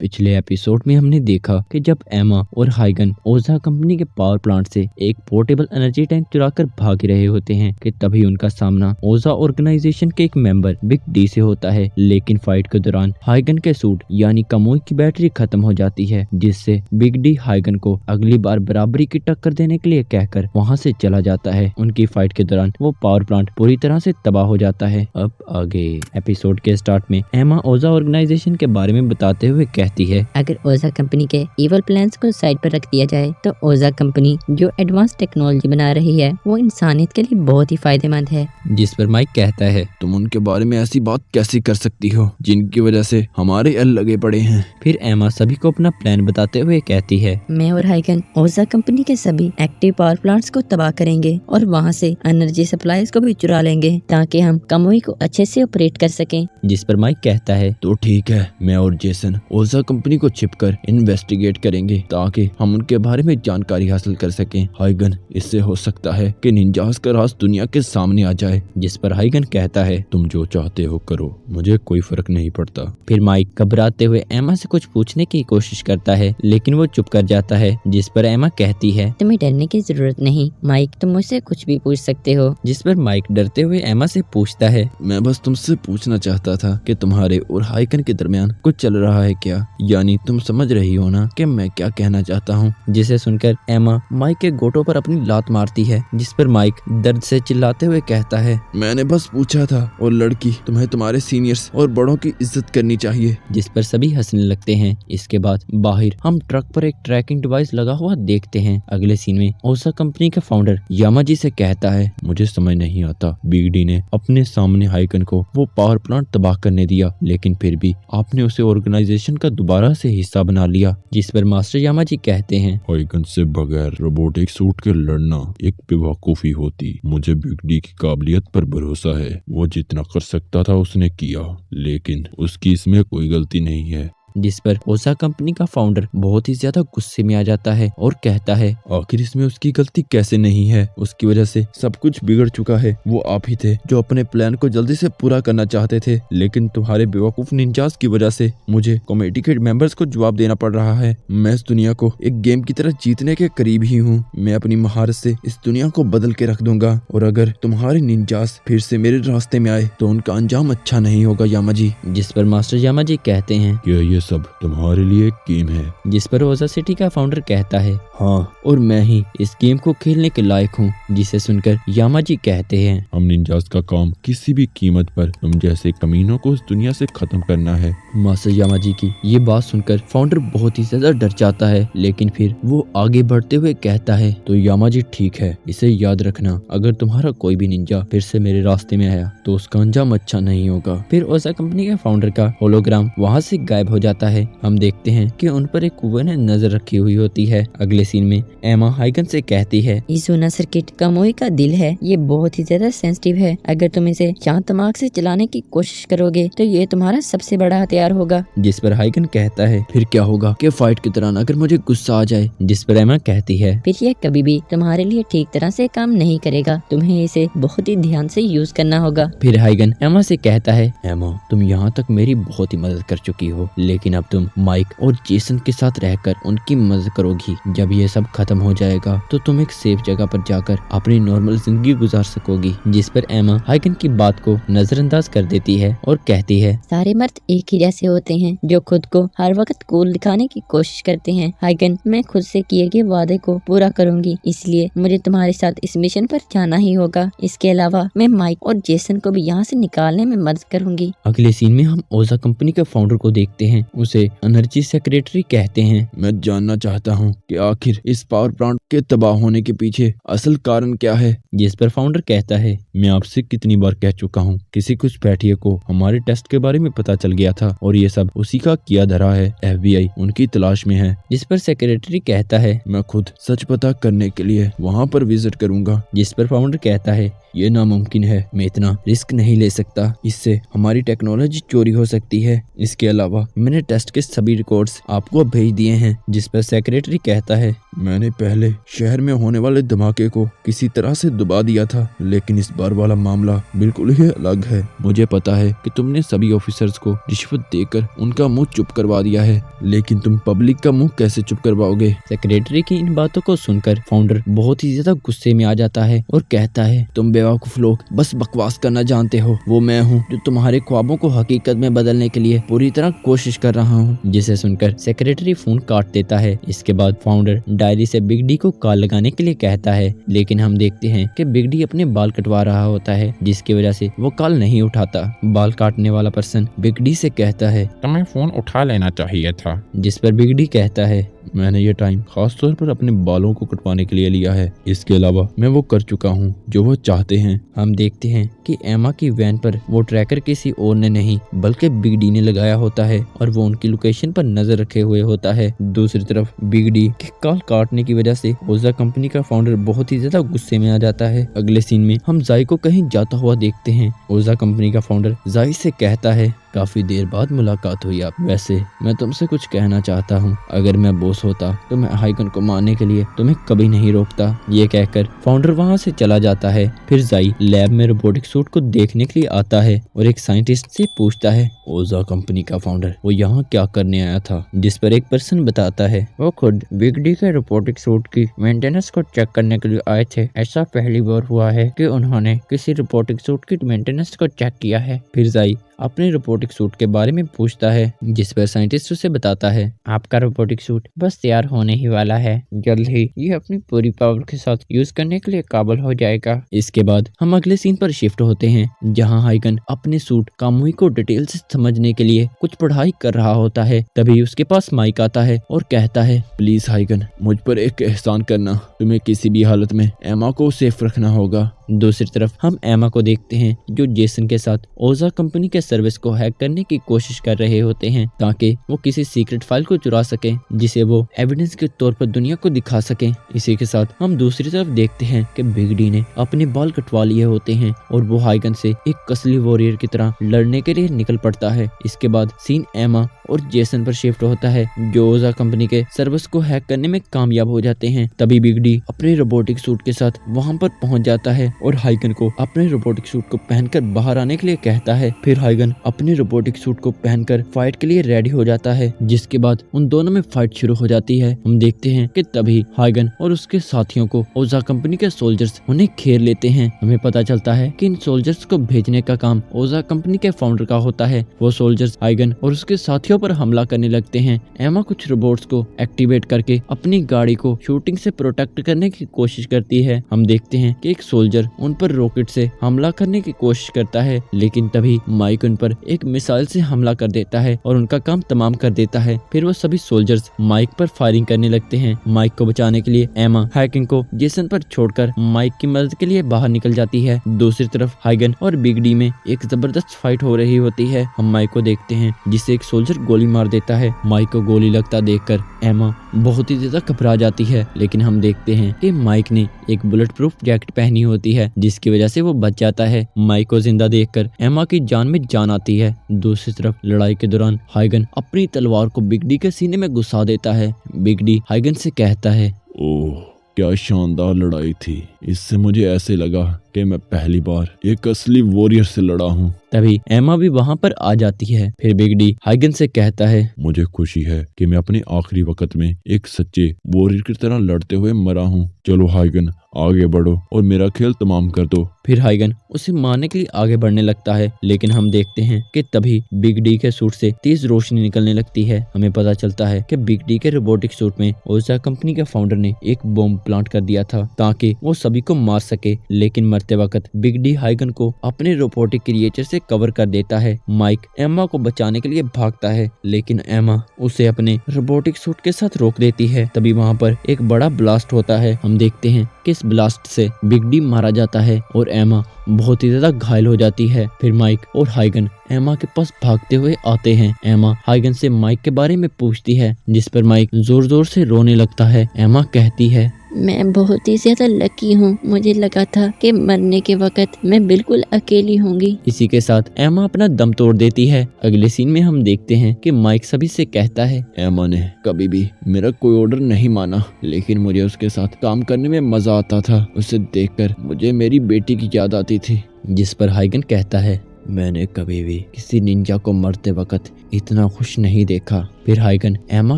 पिछले एपिसोड में हमने देखा कि जब एमा और हाइगन ओजा कंपनी के पावर प्लांट से एक पोर्टेबल एनर्जी टैंक चुराकर भाग रहे होते हैं कि तभी उनका सामना ओजा ऑर्गेनाइजेशन के एक मेंबर बिग डी से होता है। लेकिन फाइट के दौरान हाइगन के सूट यानी कमोई की बैटरी खत्म हो जाती है, जिससे बिग डी हाइगन को अगली बार बराबरी की टक्कर देने के लिए कहकर वहाँ से चला जाता है। उनकी फाइट के दौरान वो पावर प्लांट पूरी तरह से तबाह हो जाता है। अब आगे एपिसोड के स्टार्ट में एमा ओजा ऑर्गेनाइजेशन के बारे में बताते हुए कहती है, अगर ओजा कंपनी के इवल प्लान्स को साइड पर रख दिया जाए तो ओजा कंपनी जो एडवांस टेक्नोलॉजी बना रही है वो इंसानियत के लिए बहुत ही फायदेमंद है। जिस पर माइक कहता है, तुम उनके बारे में ऐसी बात कैसे कर सकती हो जिनकी वजह से हमारे अल लगे पड़े हैं। फिर एमा सभी को अपना प्लान बताते हुए कहती है, मैं और हाइगन ओजा कंपनी के सभी एक्टिव पावर प्लांट्स को तबाह करेंगे और वहाँ से एनर्जी सप्लाईज को भी चुरा लेंगे ताकि हम कमोई को अच्छे से ऑपरेट कर सकें। जिस पर माइक कहता है, तो ठीक है, मैं और जेसन ओजा कंपनी को छिपकर इन्वेस्टिगेट करेंगे ताकि हम उनके बारे में जानकारी हासिल कर सकें। हाइगन, इससे हो सकता है कि निंजास का राज दुनिया के सामने आ जाए। जिस पर हाइगन कहता है, तुम जो चाहते हो करो, मुझे कोई फर्क नहीं पड़ता। फिर माइक घबराते हुए एमा से कुछ पूछने की कोशिश करता है, लेकिन वो चुप कर जाता है। जिस पर एमा कहती है, तुम्हें डरने की जरूरत नहीं माइक, तुम मुझसे कुछ भी पूछ सकते हो। जिस पर माइक डरते हुए एमा से पूछता है, मैं बस तुमसे पूछना चाहता था कि तुम्हारे और हाइगन के दरमियान कुछ चल रहा है क्या? यानी तुम समझ रही हो ना कि मैं क्या कहना चाहता हूँ। जिसे सुनकर एमा माइक के घोटों पर अपनी लात मारती है। जिस पर माइक दर्द से चिल्लाते हुए कहता है, मैंने बस पूछा था। और लड़की, तुम्हें तुम्हारे सीनियर्स और बड़ों की इज्जत करनी चाहिए। जिस पर सभी हंसने लगते हैं। इसके बाद बाहर हम ट्रक पर एक ट्रैकिंग डिवाइस लगा हुआ देखते हैं। अगले सीन में ओसा कंपनी का फाउंडर यामाजी से कहता है, मुझे समझ नहीं आता, बिग डी ने अपने सामने हाइगन को वो पावर प्लांट तबाह करने दिया, लेकिन फिर भी आपने उसे ऑर्गेनाइजेशन का दोबारा से हिस्सा बना लिया। जिस पर मास्टर यामाजी कहते हैं, हाइगन से बगैर रोबोटिक सूट के लड़ना एक बेवकूफी होती। मुझे बिग डी की काबिलियत पर भरोसा है। वो जितना कर सकता था उसने किया, लेकिन उसकी इसमें कोई गलती नहीं है। जिस पर ओसा कंपनी का फाउंडर बहुत ही ज्यादा गुस्से में आ जाता है और कहता है, आखिर इसमें उसकी गलती कैसे नहीं है? उसकी वजह से सब कुछ बिगड़ चुका है। वो आप ही थे जो अपने प्लान को जल्दी से पूरा करना चाहते थे, लेकिन तुम्हारे बेवकूफ निंजास की वजह से मुझे कमेटी के मेंबर्स को जवाब देना पड़ रहा है। मैं इस दुनिया को एक गेम की तरह जीतने के करीब ही हूँ। मैं अपनी महारत से इस दुनिया को बदल के रख दूंगा, और अगर तुम्हारे निंजास फिर से मेरे रास्ते में आए तो उनका अंजाम अच्छा नहीं होगा यामाजी। जिस पर मास्टर यामाजी कहते हैं, ये सब तुम्हारे लिए एक गेम है। जिस पर ओजा सिटी का फाउंडर कहता है, हाँ, और मैं ही इस गेम को खेलने के लायक हूँ। जिसे सुनकर यामाजी कहते हैं, हम निंजास का काम किसी भी कीमत पर तुम जैसे कमीनों को इस दुनिया से खत्म करना है। मास्टर यामाजी की ये बात सुनकर फाउंडर बहुत ही ज्यादा डर जाता है, लेकिन फिर वो आगे बढ़ते हुए कहता है, तो यामाजी ठीक है, इसे याद रखना, अगर तुम्हारा कोई भी निंजा फिर से मेरे रास्ते में आया तो उसका अंजाम अच्छा नहीं होगा। फिर ओजा कंपनी के फाउंडर का होलोग्राम वहाँ से गायब हो जाता है। हम देखते हैं कि उन पर एक कुएं ने नजर रखी हुई होती है। अगले सीन में एमा हाइगन से कहती है, ये सोना सर्किट कमोई का दिल है, ये बहुत ही ज्यादा सेंसिटिव है। अगर तुम इसे शांत दिमाग से चलाने की कोशिश करोगे तो ये तुम्हारा सबसे बड़ा हथियार होगा। जिस पर हाइगन कहता है, फिर क्या होगा कि फाइट के दौरान अगर मुझे गुस्सा आ जाए? जिस पर एमा कहती है, फिर ये कभी भी तुम्हारे लिए ठीक तरह से काम नहीं करेगा, तुम्हें इसे बहुत ही ध्यान से यूज करना होगा। फिर हाइगन एमा से कहता है, एमा, तुम यहाँ तक मेरी बहुत ही मदद कर चुकी हो, लेकिन अब तुम माइक और जेसन के साथ रहकर उनकी मदद करोगी। जब ये सब खत्म हो जाएगा तो तुम एक सेफ जगह पर जाकर अपनी नॉर्मल जिंदगी गुजार सकोगी। जिस पर एमा हाइगन की बात को नजरअंदाज कर देती है और कहती है, सारे मर्द एक ही जैसे होते हैं जो खुद को हर वक्त कूल दिखाने की कोशिश करते हैं। हाइगन, मैं खुद से किए गए वादे को पूरा करूंगी, इसलिए मुझे तुम्हारे साथ इस मिशन पर जाना ही होगा। इसके अलावा मैं माइक और जेसन को भी यहाँ से निकालने में मदद करूंगी। अगले सीन में हम ओजा कंपनी के फाउंडर को देखते हैं। उसे एनर्जी सेक्रेटरी कहते हैं। मैं जानना चाहता हूँ कि आखिर इस पावर प्लांट के तबाह होने के पीछे असल कारण क्या है? जिस पर फाउंडर कहता है, मैं आपसे कितनी बार कह चुका हूँ, किसी कुछ बैठिए को हमारे टेस्ट के बारे में पता चल गया था और ये सब उसी का किया धरा है। FBI उनकी तलाश में है। जिस पर सेक्रेटरी कहता है, मैं खुद सच पता करने के लिए वहाँ पर विजिट करूंगा। जिस पर फाउंडर कहता है, ये नामुमकिन है, मैं इतना रिस्क नहीं ले सकता, इससे हमारी टेक्नोलॉजी चोरी हो सकती है। इसके अलावा मैंने टेस्ट के सभी रिकॉर्ड्स आपको भेज दिए हैं। जिस पर सेक्रेटरी कहता है, मैंने पहले शहर में होने वाले धमाके को किसी तरह से दबा दिया था, लेकिन इस बार वाला मामला बिल्कुल ही अलग है। मुझे पता है कि तुमने सभी ऑफिसर्स को रिश्वत देकर उनका मुंह चुप करवा दिया है, लेकिन तुम पब्लिक का मुंह कैसे चुप करवाओगे? सेक्रेटरी की इन बातों को सुनकर फाउंडर बहुत ही ज्यादा गुस्से में आ जाता है और कहता है, तुम बेवकूफ लोग बस बकवास करना जानते हो। वो मैं हूँ जो तुम्हारे ख्वाबों को हकीकत में बदलने के लिए पूरी तरह कोशिश कर रहा हूँ। जिसे सुनकर सेक्रेटरी फोन काट देता है। इसके बाद फाउंडर डायरी से बिग डी को कॉल लगाने के लिए कहता है, लेकिन हम देखते हैं कि बिग डी अपने बाल कटवा रहा होता है, जिसकी वजह से वो कॉल नहीं उठाता। बाल काटने वाला पर्सन बिग डी से कहता है, तुम्हें फोन उठा लेना चाहिए था। जिस पर बिग डी कहता है, मैंने ये टाइम खास तौर पर अपने बालों को कटवाने के लिए लिया है। इसके अलावा मैं वो कर चुका हूँ जो वो चाहते हैं। हम देखते हैं कि एमा की वैन पर वो ट्रैकर किसी और ने नहीं बल्कि बिग डी ने लगाया होता है और वो उनकी लोकेशन पर नजर रखे हुए होता है। दूसरी तरफ बिग डी के कॉल काटने की वजह से ओजा कंपनी का फाउंडर बहुत ही ज्यादा गुस्से में आ जाता है। अगले सीन में हम जाई को कहीं जाता हुआ देखते हैं। ओजा कंपनी का फाउंडर जाई से कहता है, काफी देर बाद मुलाकात हुई आप। वैसे मैं तुमसे कुछ कहना चाहता हूँ। अगर मैं बॉस होता तो मैं हाइगन को मारने के लिए तुम्हें कभी नहीं रोकता। ये कहकर फाउंडर वहाँ से चला जाता है। फिर जाई लैब में रोबोटिक सूट को देखने के लिए आता है और एक साइंटिस्ट से पूछता है, ओजा कंपनी का फाउंडर वो यहाँ क्या करने आया था? जिस पर एक पर्सन बताता है, वो खुद बिग डी के रोबोटिक सूट की मेंटेनेंस को चेक करने के लिए आए थे। ऐसा पहली बार हुआ है कि उन्होंने किसी रोबोटिक सूट की मेंटेनेंस को चेक किया है। फिर जाई अपने रोबोटिक सूट के बारे में पूछता है, जिस पर साइंटिस्ट उसे बताता है, आपका रोबोटिक सूट बस तैयार होने ही वाला है। जल्द ही ये अपनी पूरी पावर के साथ यूज करने के लिए काबिल हो जाएगा। इसके बाद हम अगले सीन पर शिफ्ट होते हैं, जहां हाइगन अपने सूट कामुई को डिटेल से समझने के लिए कुछ पढ़ाई कर रहा होता है। तभी उसके पास माइक आता है और कहता है, प्लीज हाइगन मुझ पर एक एहसान करना। तुम्हें किसी भी हालत में एमा को सेफ रखना होगा। दूसरी तरफ हम एमा को देखते हैं जो जेसन के साथ ओजा कंपनी के सर्विस को हैक करने की कोशिश कर रहे होते हैं ताकि वो किसी सीक्रेट फाइल को चुरा सके जिसे वो एविडेंस के तौर पर दुनिया को दिखा सके। इसी के साथ हम दूसरी तरफ देखते हैं कि बिग डी ने अपने बाल कटवा लिए होते हैं और वो हाइगन से एक असली वॉरियर की तरह लड़ने के लिए निकल पड़ता है। इसके बाद सीन एमा और जेसन पर शिफ्ट होता है जो ओजा कंपनी के सर्विस को हैक करने में कामयाब हो जाते हैं। तभी बिग डी अपने रोबोटिक सूट के साथ वहाँ पर पहुँच जाता है और हाइगन को अपने रोबोटिक सूट को पहनकर बाहर आने के लिए कहता है। फिर हाइगन अपने रोबोटिक सूट को पहनकर फाइट के लिए रेडी हो जाता है, जिसके बाद उन दोनों में फाइट शुरू हो जाती है। हम देखते हैं कि तभी हाइगन और उसके साथियों को ओजा कंपनी के सोल्जर्स उन्हें घेर लेते हैं। हमें पता चलता है कि इन सोल्जर्स को भेजने का काम ओजा कंपनी के फाउंडर का होता है। वो सोल्जर्स हाइगन और उसके साथियों पर हमला करने लगते हैं। एमा कुछ रोबोट्स को एक्टिवेट करके अपनी गाड़ी को शूटिंग से प्रोटेक्ट करने की कोशिश करती है। हम देखते हैं कि एक सोल्जर उन पर रॉकेट से हमला करने की कोशिश करता है, लेकिन तभी माइक उन पर एक मिसाइल से हमला कर देता है और उनका काम तमाम कर देता है। फिर वो सभी सोल्जर्स माइक पर फायरिंग करने लगते हैं। माइक को बचाने के लिए एमा हाइगन को जेसन पर छोड़कर माइक की मदद के लिए बाहर निकल जाती है। दूसरी तरफ हाइगन और बिग डी में एक जबरदस्त फाइट हो रही होती है। हम माइक को देखते हैं जिसे एक सोल्जर गोली मार देता है। माइक को गोली लगता देखकर एमा बहुत ही ज्यादा घबरा जाती है, लेकिन हम देखते हैं कि माइक ने एक बुलेट प्रूफ जैकेट पहनी होती है जिसकी वजह से वो बच जाता है। माइक को जिंदा देखकर एमा की जान में जान आती है। दूसरी तरफ लड़ाई के दौरान हाइगन अपनी तलवार को बिग डी के सीने में घुसा देता है। बिग डी हाइगन से कहता है, ओह क्या शानदार लड़ाई थी। इससे मुझे ऐसे लगा कि मैं पहली बार एक असली वॉरियर से लड़ा हूँ। तभी एमा भी वहाँ पर आ जाती है। फिर बिग डी हाइगन से कहता है, मुझे खुशी है कि मैं अपने आखिरी वक्त में एक सच्चे वॉरियर की तरह लड़ते हुए मरा हूँ। चलो हाइगन आगे बढ़ो और मेरा खेल तमाम कर दो। फिर हाइगन उसे मारने के लिए आगे बढ़ने लगता है, लेकिन हम देखते हैं कि तभी बिग डी के सूट से तेज रोशनी निकलने लगती है। हमें पता चलता है कि बिग डी के रोबोटिक सूट में ओजा कंपनी के फाउंडर ने एक बॉम्ब प्लांट कर दिया था ताकि वो सभी को मार सके, लेकिन मरते वक्त बिग डी हाइगन को अपने रोबोटिक क्रिएचर से कवर कर देता है। माइक एमा को बचाने के लिए भागता है, लेकिन एमा उसे अपने रोबोटिक सूट के साथ रोक देती है। तभी वहाँ पर एक बड़ा ब्लास्ट होता है। हम देखते हैं कि इस ब्लास्ट से बिग डी मारा जाता है और एमा बहुत ही ज्यादा घायल हो जाती है। फिर माइक और हाइगन एमा के पास भागते हुए आते हैं। एमा हाइगन से माइक के बारे में पूछती है, जिस पर माइक जोर जोर से रोने लगता है। एमा कहती है, मैं बहुत ही ज्यादा लकी हूँ। मुझे लगा था कि मरने के वक्त मैं बिल्कुल अकेली होंगी। इसी के साथ एमा अपना दम तोड़ देती है। अगले सीन में हम देखते हैं कि माइक सभी से कहता है, एमा ने कभी भी मेरा कोई ऑर्डर नहीं माना, लेकिन मुझे उसके साथ काम करने में मजा आता था। उसे देखकर मुझे मेरी बेटी की याद आती थी। जिस पर हाइगन कहता है, मैंने कभी भी किसी निंजा को मरते वक्त इतना खुश नहीं देखा। फिर हाइगन एमा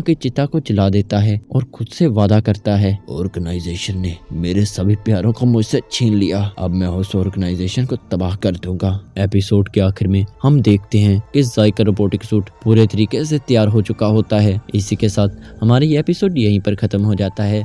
की चिता को जला देता है और खुद से वादा करता है, ऑर्गेनाइजेशन ने मेरे सभी प्यारों को मुझसे छीन लिया, अब मैं उस ऑर्गेनाइजेशन को तबाह कर दूंगा। एपिसोड के आखिर में हम देखते हैं कि जाई का रोबोटिक सूट पूरे तरीके से तैयार हो चुका होता है। इसी के साथ हमारी ये एपिसोड यहीं पर खत्म हो जाता है।